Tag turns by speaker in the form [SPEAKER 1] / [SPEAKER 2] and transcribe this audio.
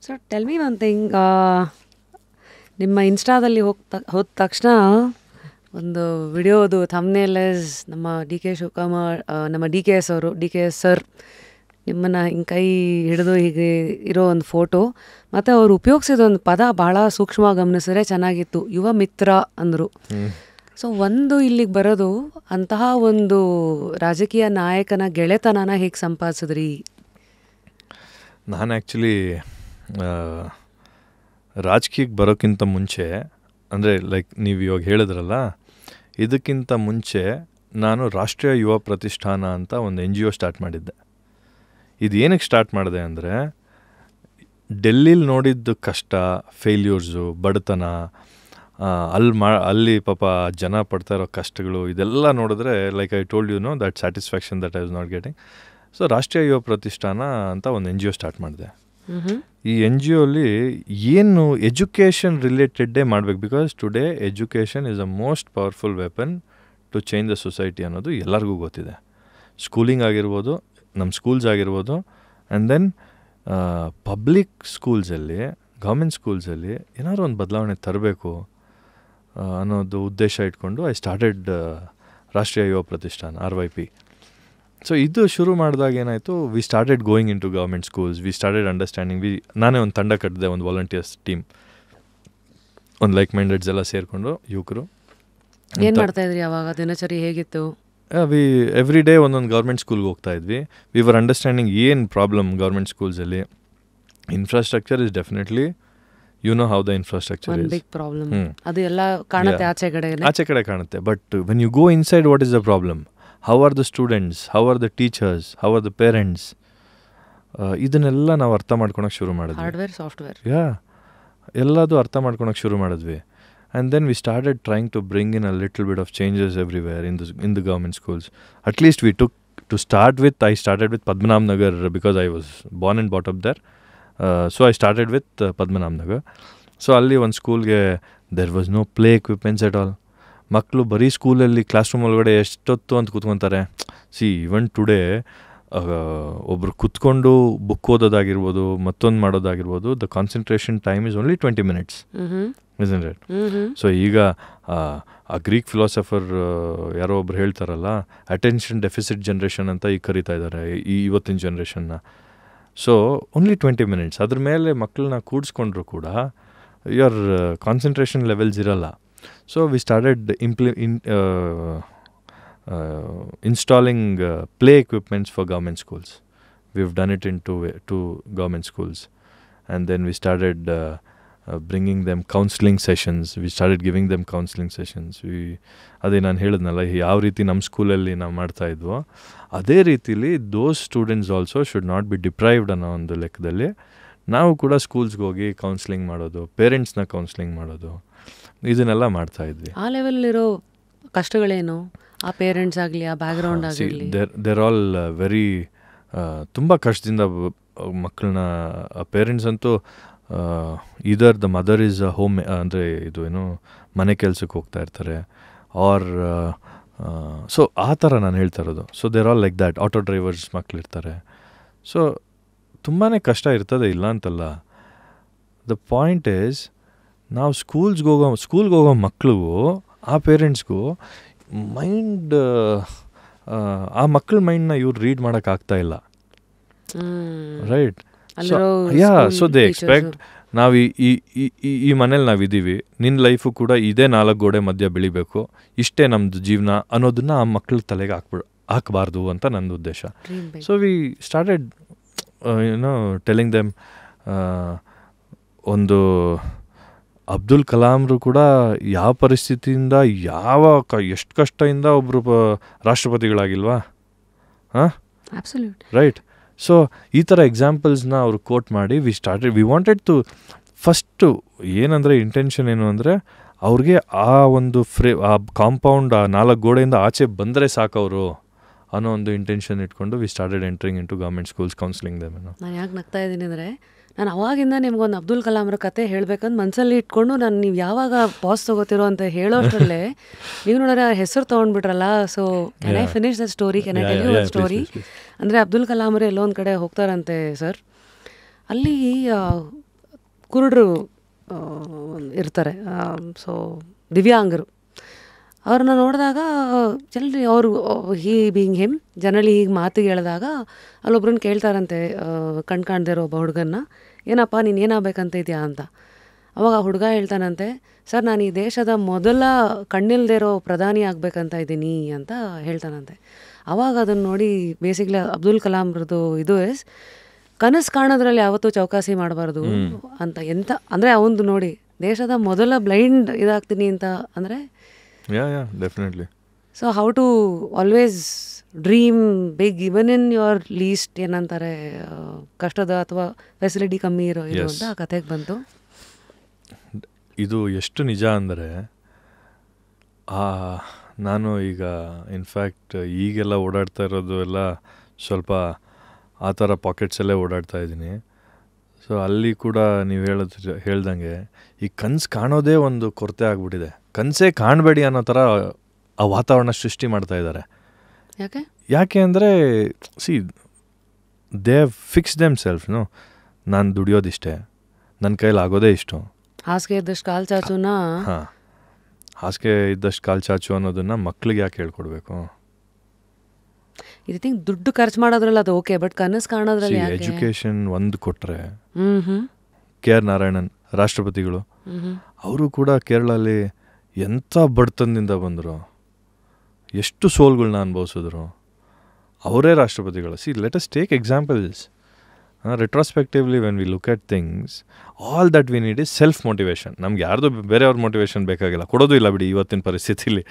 [SPEAKER 1] So tell me one thing, ನಿಮ್ಮ ಇನ್ಸ್ಟಾದಲ್ಲಿ ಹೋದ ತಕ್ಷಣ ಒಂದು ವಿಡಿಯೋದು ಥಂಬ್ನೇಲ್ ಇಸ್ ನಮ್ಮ ಡಿ ಕೆ ಶಿವಕುಮಾರ್, ನಮ್ಮ ಡಿ ಕೆ ಎಸ್ ಸರ್ ನಿಮ್ಮನ್ನು ಹಿಂಗೆ ಕೈ ಹಿಡಿದು ಹೀಗೆ ಇರೋ ಒಂದು ಫೋಟೋ, ಮತ್ತು ಅವ್ರು ಉಪಯೋಗಿಸಿದ ಒಂದು ಪದ ಭಾಳ ಸೂಕ್ಷ್ಮವಾಗಿ ಗಮನಿಸಿದ್ರೆ ಚೆನ್ನಾಗಿತ್ತು, ಯುವ ಮಿತ್ರ ಅಂದರು. ಸೊ ಒಂದು ಇಲ್ಲಿಗೆ ಬರೋದು ಅಂತಹ ಒಂದು ರಾಜಕೀಯ ನಾಯಕನ ಗೆಳೆತನನ ಹೇಗೆ ಸಂಪಾದಿಸಿದ್ರಿ?
[SPEAKER 2] ನಾನು ಆ್ಯಕ್ಚುಲಿ ರಾಜಕೀಯಕ್ಕೆ ಬರೋಕ್ಕಿಂತ ಮುಂಚೆ, ಅಂದರೆ ಲೈಕ್ ನೀವು ಇವಾಗ ಹೇಳಿದ್ರಲ್ಲ, ಇದಕ್ಕಿಂತ ಮುಂಚೆ ನಾನು ರಾಷ್ಟ್ರೀಯ ಯುವ ಪ್ರತಿಷ್ಠಾನ ಅಂತ ಒಂದು NGO ಸ್ಟಾರ್ಟ್ ಮಾಡಿದ್ದೆ. ಇದು ಏನಕ್ಕೆ ಸ್ಟಾರ್ಟ್ ಮಾಡಿದೆ ಅಂದರೆ, ಡೆಲ್ಲಿಲಿ ನೋಡಿದ್ದು ಕಷ್ಟ, ಫೇಲ್ಯೂರ್ಸು, ಬಡತನ, ಅಲ್ಲಿ ಪಾಪ ಜನ ಪಡ್ತಾ ಇರೋ ಕಷ್ಟಗಳು, ಇದೆಲ್ಲ ನೋಡಿದ್ರೆ like I told you know that satisfaction that I was not getting. So ರಾಷ್ಟ್ರೀಯ ಯುವ ಪ್ರತಿಷ್ಠಾನ ಅಂತ ಒಂದು NGO ಸ್ಟಾರ್ಟ್ ಮಾಡಿದೆ. ಈ NGOಲಿ ಏನು ಎಜುಕೇಷನ್ ರಿಲೇಟೆಡ್ಡೇ ಮಾಡಬೇಕು, because today education is a most powerful weapon to change the society ಅನ್ನೋದು ಎಲ್ಲರಿಗೂ ಗೊತ್ತಿದೆ. ಸ್ಕೂಲಿಂಗ್ ಆಗಿರ್ಬೋದು, ನಮ್ಮ ಸ್ಕೂಲ್ಸ್ ಆಗಿರ್ಬೋದು, ಆ್ಯಂಡ್ ದೆನ್ ಪಬ್ಲಿಕ್ ಸ್ಕೂಲ್ಸಲ್ಲಿ, ಗೌರ್ಮೆಂಟ್ ಸ್ಕೂಲ್ಸಲ್ಲಿ ಏನಾದ್ರು ಒಂದು ಬದಲಾವಣೆ ತರಬೇಕು ಅನ್ನೋದು ಉದ್ದೇಶ ಇಟ್ಕೊಂಡು ಐ ಸ್ಟಾರ್ಟೆಡ್ ರಾಷ್ಟ್ರೀಯ ಯುವ ಪ್ರತಿಷ್ಠಾನ RYP. ಸೊ ಇದು ಶುರು ಮಾಡಿದಾಗ ಏನಾಯಿತು, we started going into government schools, we started understanding. ನಾನೇ ಒಂದು ತಂಡ ಕಟ್ಟಿದೆ, ಒಂದು ವಾಲಂಟಿಯರ್ಸ್ ಟೀಮ್, ಒಂದು ಲೈಕ್ ಮೈಂಡೆಡ್ಸ್ ಎಲ್ಲ ಸೇರಿಕೊಂಡು ಯುವಕರು.
[SPEAKER 1] ಏನು ಮಾಡ್ತಾಯಿದ್ರಿ ಅವಾಗ? ದಿನಚರಿ ಹೇಗಿತ್ತು?
[SPEAKER 2] ವಿ ಎವ್ರಿ ಡೇ ಒಂದೊಂದು ಗೌರ್ಮೆಂಟ್ ಸ್ಕೂಲ್ಗೆ ಹೋಗ್ತಾ ಇದ್ವಿ. ವಿ ವರ್ ಅಂಡರ್ಸ್ಟ್ಯಾಂಡಿಂಗ್ ಏನು ಪ್ರಾಬ್ಲಮ್ ಗೌರ್ಮೆಂಟ್ ಸ್ಕೂಲ್ಸಲ್ಲಿ. Infrastructure is definitely, you know how the infrastructure is
[SPEAKER 1] big problem. ಅದು ಎಲ್ಲ ಕಾಣುತ್ತೆ ಆಚೆ ಕಡೆ
[SPEAKER 2] ಕಾಣುತ್ತೆ. But when you go inside, what is the problem, how are the students, how are the teachers, how are the parents, ಇದನ್ನೆಲ್ಲ ನಾವು ಅರ್ಥ ಮಾಡ್ಕೊಳಕ್ಕೆ ಶುರು ಮಾಡಿದ್ವಿ.
[SPEAKER 1] ಹಾರ್ಡ್ವೇರ್ ಸಾಫ್ಟ್ವೇರ್
[SPEAKER 2] ಎಲ್ಲದು ಅರ್ಥ ಮಾಡ್ಕೊಳಕ್ಕೆ ಶುರು ಮಾಡಿದ್ವಿ. And then we started trying to bring in a little bit of changes everywhere in the government schools. At least we took, to start with, I started with Padmanabh Nagar because I was born and brought up there. So I started with Padmanabh Nagar. So alli one school ge there was no play equipments at all. ಮಕ್ಕಳು ಬರೀ ಸ್ಕೂಲಲ್ಲಿ class room ಒಳಗಡೆ ಎಷ್ಟೊತ್ತು ಅಂತ ಕೂತ್ಕೊತಾರೆ. Even today ಒಬ್ರು ಕುತ್ಕೊಂಡು book ಓದೋದಾಗಿರ್ಬೋದು, ಮತ್ತೊಂದು ಮಾಡೋದಾಗಿರ್ಬೋದು, the concentration time is only 20 minutes. Isn't it? So ಈಗ ಆ ಗ್ರೀಕ್ ಫಿಲಾಸಫರ್ ಯಾರೋ ಒಬ್ರು ಹೇಳ್ತಾರಲ್ಲ, ಅಟೆನ್ಷನ್ ಡೆಫಿಸಿಟ್ ಜನ್ರೇಷನ್ ಅಂತ ಈಗ ಕರೀತಾ ಇದ್ದಾರೆ ಇವತ್ತಿನ ಜನ್ರೇಷನ್ನ. ಸೊ ಓನ್ಲಿ 20 minutes, ಅದ್ರ ಮೇಲೆ ಮಕ್ಕಳನ್ನ ಕೂಡಿಸ್ಕೊಂಡ್ರು ಕೂಡ ಯುವರ್ ಕಾನ್ಸಂಟ್ರೇಷನ್ ಲೆವೆಲ್ಸ್ ಇರಲ್ಲ. So we started installing play equipments for government schools. We've done it in two government schools. And then we started bringing them counseling sessions. We started giving them counseling sessions. ಅದೇ ನಾನು ಹೇಳಿದ್ನಲ್ಲ, ಯಾವ ರೀತಿ ನಮ್ಮ ಸ್ಕೂಲಲ್ಲಿ ನಾವು ಮಾಡ್ತಾ ಇದ್ವೋ ಅದೇ ರೀತಿಲಿ ದೋಸ್ students also should not be deprived ಅನ್ನೋ ಒಂದು ಲೆಕ್ಕದಲ್ಲಿ ನಾವು ಕೂಡ ಸ್ಕೂಲ್ಸ್ಗೆ ಹೋಗಿ ಕೌನ್ಸ್ಲಿಂಗ್ ಮಾಡೋದು, ಪೇರೆಂಟ್ಸ್ನ ಕೌನ್ಸ್ಲಿಂಗ್ ಮಾಡೋದು, ಇದನ್ನೆಲ್ಲ ಮಾಡ್ತಾ ಇದ್ವಿ.
[SPEAKER 1] ಆ ಲೆವೆಲಿರೋ ಕಷ್ಟಗಳೇನು? ಆ ಪೇರೆಂಟ್ಸ್ ಆಗಲಿ, ಆ ಬ್ಯಾಕ್ಗ್ರೌಂಡ್ ಆಗಲಿ,
[SPEAKER 2] ದೇರ್ ಆಲ್ ವೆರಿ ತುಂಬ ಕಷ್ಟದಿಂದ ಮಕ್ಕಳನ್ನ, ಪೇರೆಂಟ್ಸ್ ಅಂತೂ ಇದರ್ the mother is a home, ಅಂದರೆ ಇದು ಏನು ಮನೆ ಕೆಲಸಕ್ಕೆ ಹೋಗ್ತಾ ಇರ್ತಾರೆ, ಆರ್ ಸೊ ಆ ಥರ ನಾನು ಹೇಳ್ತಾ ಇರೋದು. So there all like that. Auto drivers ಮಕ್ಕಳಿರ್ತಾರೆ. ಸೊ ತುಂಬಾ ಕಷ್ಟ ಇರ್ತದೆ, ಇಲ್ಲ ಅಂತಲ್ಲ. ದ ಪಾಯಿಂಟ್ ಈಸ್, ನಾವು ಸ್ಕೂಲ್ಗೆ ಹೋಗೋ ಮಕ್ಕಳಿಗೂ ಆ ಪೇರೆಂಟ್ಸ್ಗೂ ಮೈಂಡ್, ಆ ಮಕ್ಕಳ ಮೈಂಡ್ನ ಇವ್ರು ರೀಡ್ ಮಾಡೋಕ್ಕಾಗ್ತಾ ಇಲ್ಲ, ರೈಟ್? ಸೊ ದೇ ಎಕ್ಸ್ಪೆಕ್ಟ್ ನಾವು ಈ ಮನೇಲಿ ನಾವಿದ್ದೀವಿ, ನಿನ್ನ ಲೈಫು ಕೂಡ ಇದೇ 4 ಗೋಡೆ ಮಧ್ಯ ಬೆಳಿಬೇಕು, ಇಷ್ಟೇ ನಮ್ಮದು ಜೀವನ ಅನ್ನೋದನ್ನ ಆ ಮಕ್ಕಳ ತಲೆಗೆ ಹಾಕಬಾರ್ದು ಅಂತ ನನ್ನ ಉದ್ದೇಶ. So we started telling them. ಒಂದು ಅಬ್ದುಲ್ ಕಲಾಮ್ರು ಕೂಡ ಯಾವ ಪರಿಸ್ಥಿತಿಯಿಂದ, ಎಷ್ಟು ಕಷ್ಟದಿಂದ ಒಬ್ಬರು ರಾಷ್ಟ್ರಪತಿಗಳಾಗಿಲ್ವಾ? ರೈಟ್. ಸೊ ಈ ಥರ ಎಕ್ಸಾಂಪಲ್ಸ್ನ ಅವರು ಕೋಟ್ ಮಾಡಿ ವಿ ವಾಂಟೆಡ್ ಟು ಫಸ್ಟು ಏನಂದರೆ, ಇಂಟೆನ್ಷನ್ ಏನು ಅಂದರೆ, ಅವ್ರಿಗೆ ಆ ಒಂದು ಆ ಕಾಂಪೌಂಡ್, ಆ 4 ಗೋಡೆಯಿಂದ ಆಚೆ ಬಂದರೆ ಸಾಕವರು ಅನ್ನೋ ಒಂದು ಇಂಟೆನ್ಷನ್ ಇಟ್ಕೊಂಡು we started entering into government schools counselling them.
[SPEAKER 1] ನಾನು ಯಾಕೆ ನಗ್ತಾ ಇದ್ದೀನಿ ಅಂದರೆ, ನಾನು ಅವಾಗಿಂದ ನಿಮ್ಗೊಂದು ಅಬ್ದುಲ್ ಕಲಾಮ್ರ ಕತೆ ಹೇಳಬೇಕಂತ ಮನಸ್ಸಲ್ಲಿ ಇಟ್ಕೊಂಡು, ನಾನು ನೀವು ಯಾವಾಗ ಪಾಸ್ ತೊಗೋತಿರೋ ಅಂತ ಹೇಳೋಷ್ಟರಲ್ಲೇ ನೀವು ನೋಡಿದ್ರೆ ಹೆಸರು ತೊಗೊಂಡ್ಬಿಟ್ರಲ್ಲ. So can I finish the story? Can I tell you the story? ಅಂದರೆ ಅಬ್ದುಲ್ ಕಲಾಮ್ರು ಎಲ್ಲೋ ಒಂದು ಕಡೆ ಹೋಗ್ತಾರಂತೆ ಸರ್. ಅಲ್ಲಿ ಕುರುಡರು ಇರ್ತಾರೆ, ಸೊ ದಿವ್ಯಾಂಗರು. ಅವ್ರನ್ನ ನೋಡಿದಾಗ ಜನರಲಿ ಅವರು ಬೀಯಿಂಗ್ ಹಿಮ್ ಜನರಲಿ ಹೀಗೆ ಮಾತಿಗೆ ಹೇಳಿದಾಗ ಅಲ್ಲೊಬ್ರನ್ನ ಕೇಳ್ತಾರಂತೆ, ಕಾಣ್ದೇ ಇರೋ ಒಬ್ಬ ಹುಡುಗನ್ನ, ಏನಪ್ಪ ನೀನು ಏನಾಗಬೇಕಂತ ಇದೆಯಾ ಅಂತ. ಅವಾಗ ಆ ಹುಡುಗ ಹೇಳ್ತಾನಂತೆ, ಸರ್ ನಾನು ಈ ದೇಶದ ಮೊದಲ ಕಣ್ಣಿಲ್ದೇ ಇರೋ ಪ್ರಧಾನಿ ಆಗಬೇಕಂತ ಇದ್ದೀನಿ ಅಂತ ಹೇಳ್ತಾನಂತೆ. ಅವಾಗ ಅದನ್ನು ನೋಡಿ ಬೇಸಿಕ್ಲಿ ಅಬ್ದುಲ್ ಕಲಾಮ್ರದ್ದು ಇದು ಕನಸು ಕಾಣೋದ್ರಲ್ಲಿ ಯಾವತ್ತೂ ಚೌಕಾಸಿ ಮಾಡಬಾರ್ದು ಅಂತ. ಎಂತ ಅಂದರೆ ಅವಂದು ನೋಡಿ ದೇಶದ ಮೊದಲ ಬ್ಲೈಂಡ್ ಇದಾಗ್ತೀನಿ ಅಂತ ಅಂದರೆ
[SPEAKER 2] definitely.
[SPEAKER 1] So how to always dream big even in your least ಏನಂತಾರೆ ಕಷ್ಟದ ಅಥವಾ ಫೆಸಿಲಿಟಿ ಕಮ್ಮಿ ಇರೋ ಇದು ಅಂತ ಆ ಕಥೆಗೆ ಬಂತು.
[SPEAKER 2] ಇದು ಎಷ್ಟು ನಿಜ ಅಂದರೆ ನಾನು ಈಗ ಇನ್ಫ್ಯಾಕ್ಟ್ ಈಗೆಲ್ಲ ಓಡಾಡ್ತಾ ಇರೋದು ಎಲ್ಲ ಸ್ವಲ್ಪ ಆ ಥರ ಪಾಕೆಟ್ಸಲ್ಲೇ ಓಡಾಡ್ತಾ ಇದ್ದೀನಿ. ಸೊ ಅಲ್ಲಿ ಕೂಡ ನೀವು ಹೇಳ್ದಂಗೆ ಈ ಕನಸು ಕಾಣೋದೇ ಒಂದು ಕೊರತೆ ಆಗಿಬಿಟ್ಟಿದೆ. ಕನಸೇ ಕಾಣಬೇಡಿ ಅನ್ನೋ ಥರ ಆ ವಾತಾವರಣ ಸೃಷ್ಟಿ ಮಾಡ್ತಾ ಇದ್ದಾರೆ. ಯಾಕೆ ಅಂದರೆ ದೇ ಫಿಕ್ಸ್ ದೆಮ್ ಸೆಲ್ಫ್ನು, ನಾನು ದುಡಿಯೋದಿಷ್ಟೇ, ನನ್ನ ಕೈಲಿ ಆಗೋದೇ ಇಷ್ಟು.
[SPEAKER 1] ಹಾಸಿಗೆ ಇದ್ದಷ್ಟು ಕಾಲು ಚಾಚುನ
[SPEAKER 2] ಹಾಸಿಗೆ ಇದ್ದಷ್ಟು ಕಾಲು ಚಾಚು ಅನ್ನೋದನ್ನು ಮಕ್ಳಿಗೆ ಯಾಕೆ ಹೇಳ್ಕೊಡ್ಬೇಕು?
[SPEAKER 1] ಈ ರೀತಿ ದುಡ್ಡು ಖರ್ಚು ಮಾಡೋದ್ರಲ್ಲಿ ಅದು ಓಕೆ, ಬಟ್ ಕನಸು ಕಾಣೋದ್ರಲ್ಲಿ
[SPEAKER 2] ಎಜುಕೇಷನ್ ಒಂದು ಕೊಟ್ಟರೆ, ಕೆ ಆರ್ ನಾರಾಯಣನ್ ರಾಷ್ಟ್ರಪತಿಗಳು, ಅವರು ಕೂಡ ಕೇರಳಲ್ಲಿ ಎಂಥ ಬಡತನದಿಂದ ಬಂದರು, ಎಷ್ಟು ಸೋಲ್ಗಳನ್ನ ಅನುಭವಿಸಿದ್ರು, ಅವರೇ ರಾಷ್ಟ್ರಪತಿಗಳು. Let us take examples. Retrospectively when we look at things, all that we need is self motivation. ನಮ್ಗೆ ಯಾರ್ದು ಬೇರೆಯವ್ರ ಮೋಟಿವೇಶನ್ ಬೇಕಾಗಿಲ್ಲ, ಕೊಡೋದು ಇಲ್ಲ ಬಿಡಿ ಇವತ್ತಿನ ಪರಿಸ್ಥಿತಿಲಿ.